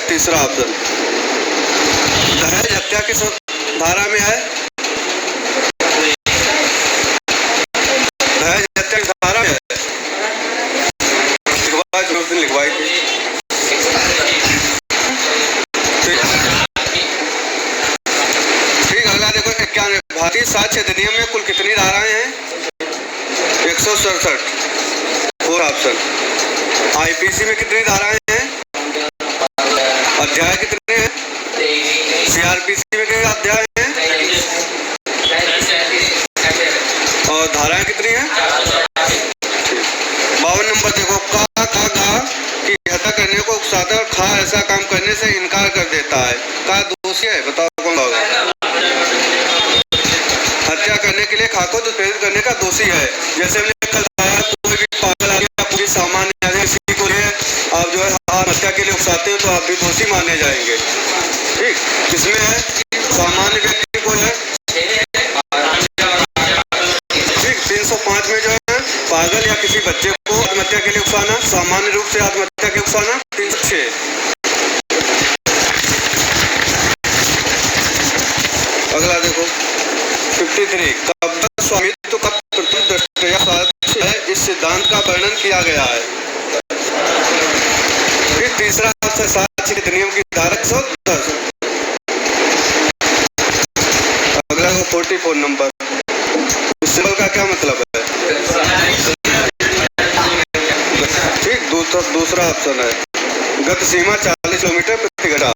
तीसरा ऑप्शन। दहेज हत्या किस धारा में है? दहेज हत्या किस धारा में है? लिखवाई थी। ठीक, अगला देखो 91। भारतीय साक्ष्य अधिनियम में कुल कितनी धाराएं हैं? 167, 4 ऑप्शन। आईपीसी में कितनी धाराएं हैं? अध्याय कितने हैं? सीआरपीसी में कितने अध्याय हैं? और धाराएं कितनी हैं? 52 नंबर देखो। का की हत्या करने को उकसाता है और खा ऐसा काम करने से इनकार कर देता है। का दोषी है? बताओ कौन होगा? हत्या करने के लिए खा को उत्प्रेरित करने का दोषी है। जैसे हमने कल बताया, कोई भी पागल आदमी पूरी सामान्य किसी को लिए आप जो है हत्या के लिए उकसाते हो तो आप भी दोषी माने जाएंगे। ठीक, किसमें है? सामान्य व्यक्ति को है। ठीक, 305 में जो है पागल या किसी बच्चे को आत्महत्या के लिए उकसाना, सामान्य रूप से आत्महत्या के लिए उकसाना। 306। अगला देखो 53। कब्जा स्वामित्व का प्रतिदृष्टया साक्ष्य है, इस सिद्धांत का वर्णन किया गया है। फिर तीसरा साक्ष्य अधिनियम की धारा 110। अगला 44 नंबर। सिंबल का क्या मतलब है? ठीक, दूसरा ऑप्शन है गति सीमा 40 किलोमीटर प्रति घंटा।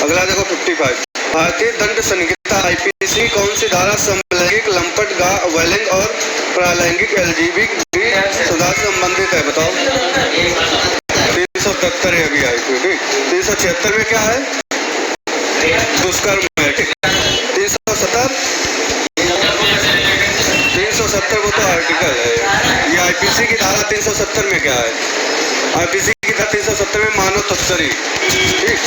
अगला देखो 55। भारतीय दंड संहिता आईपीसी कौन सी धारा समलैंगिक, लंपट, वायलिंग और प्रालैंगिक एलजीबीटी सुधार से संबंधित है? बताओ। 377 है अभी आई थी। ठीक, 376 में क्या है? दुष्कर्म है। ठीक, 370 वो तो आर्टिकल है। ये आईपीसी की धारा 370 में क्या है? आईपीसी की धारा 370 में मानव तस्करी। ठीक,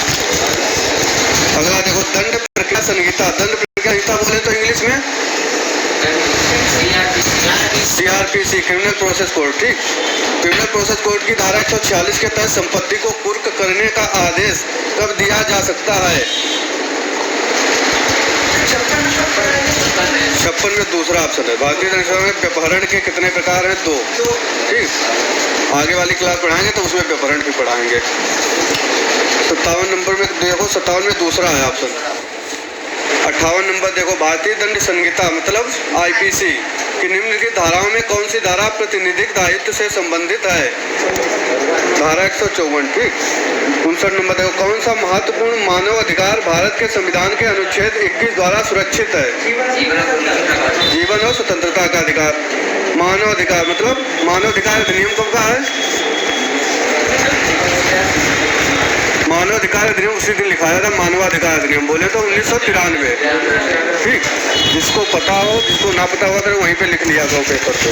अगला देखो दंड प्रक्रिया संहिता। दंड प्रक्रिया संहिता बोले तो इंग्लिश में सीआरपीसी, क्रिमिनल प्रोसेस कोड। ठीक, क्रिमिनल प्रोसेस कोड की धारा 146 के तहत संपत्ति को कुर्क करने का आदेश कब दिया जा सकता है? 56 में दूसरा ऑप्शन है। भारतीय दंड संहिता में व्यपहरण के कितने प्रकार हैं? 2। ठीक, आगे वाली क्लास पढ़ाएंगे तो उसमें व्यपहरण भी पढ़ाएंगे। 57 नंबर में देखो, 57 में दूसरा है ऑप्शन। 58 नंबर देखो। भारतीय दंड संहिता मतलब आईपीसी की निम्नलिखित धाराओं में कौन सी धारा प्रतिनिधिक दायित्व से संबंधित है? धारा 154। ठीक, 59 नंबर देखो। कौन सा महत्वपूर्ण मानव अधिकार भारत के संविधान के अनुच्छेद 21 द्वारा सुरक्षित है? जीवन और स्वतंत्रता का अधिकार। मानव अधिकार मतलब मानव अधिकार अधिनियम कब का है? मानव अधिकार अधिनियम उसी दिन लिखाया था। मानवाधिकार अधिनियम बोले तो 1993। ठीक, जिसको पता हो, जिसको ना पता होगा तो वहीं पे लिख लिया करो पेपर पे।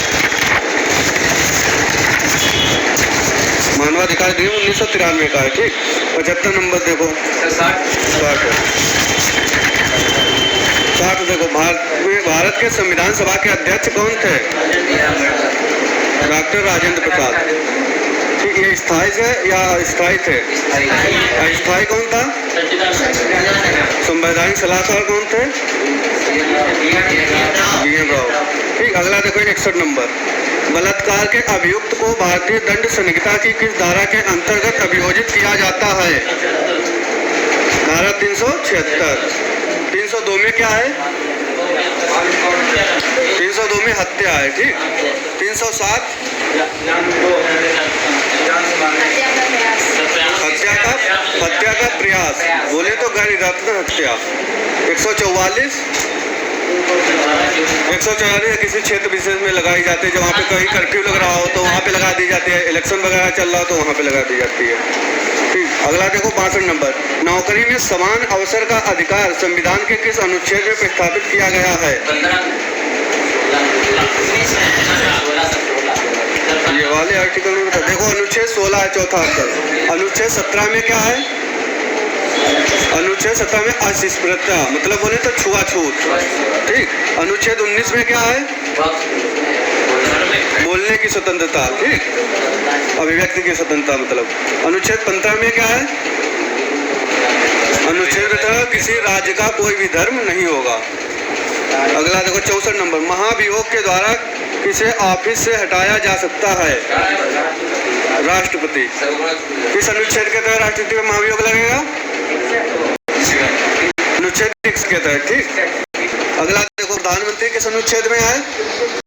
मानवाधिकार अधिनियम 1993 का है। ठीक, 75 नंबर देखो। 60 देखो। भारत के संविधान सभा के अध्यक्ष कौन थे? डॉक्टर राजेंद्र प्रसाद। ठीक, ये स्थायी है या अस्थायी थे? अस्थायी कौन था? संवैधानिक सलाहकार कौन थे? BN राव। ठीक, अगला देखो 61 नंबर। बलात्कार के अभियुक्त को भारतीय दंड संहिता की किस धारा के अंतर्गत अभियोजित किया जाता है? धारा 376। 302 में क्या है? 302 में हत्या है। ठीक, 307 हत्या का प्रयास बोले तो गैर इरादतन हत्या। 144 किसी क्षेत्र विशेष में लगाई जाती है। जब वहाँ पे कहीं कर्फ्यू लग रहा हो तो वहाँ पे लगा दी जाती है। इलेक्शन वगैरह चल रहा हो तो वहाँ पे लगा दी जाती है। ठीक, अगला देखो 62 नंबर। नौकरी में समान अवसर का अधिकार संविधान के किस अनुच्छेद में प्रस्तावित किया गया है? ये वाले आर्टिकल में देखो अनुच्छेद 16 है, चौथा आर्टिकल। अनुच्छेद 17 में क्या है? अनुच्छेद 17 में अस्पृश्यता मतलब बोले तो छुआछूत। ठीक, अनुच्छेद 19 में क्या है? बोलने की स्वतंत्रता, ठीक, अभिव्यक्ति की स्वतंत्रता। मतलब अनुच्छेद 15 में क्या है? अनुच्छेद के तहत किसी राज्य का कोई भी धर्म नहीं होगा। अगला देखो 64 नंबर, महाभियोग के द्वारा किसे ऑफिस से हटाया जा सकता है? राष्ट्रपति। किस अनुच्छेद के तहत राष्ट्रपति का महाभियोग लगेगा? अनुच्छेद 1 के तहत, ठीक। अगला देखो प्रधानमंत्री किस अनुच्छेद में है?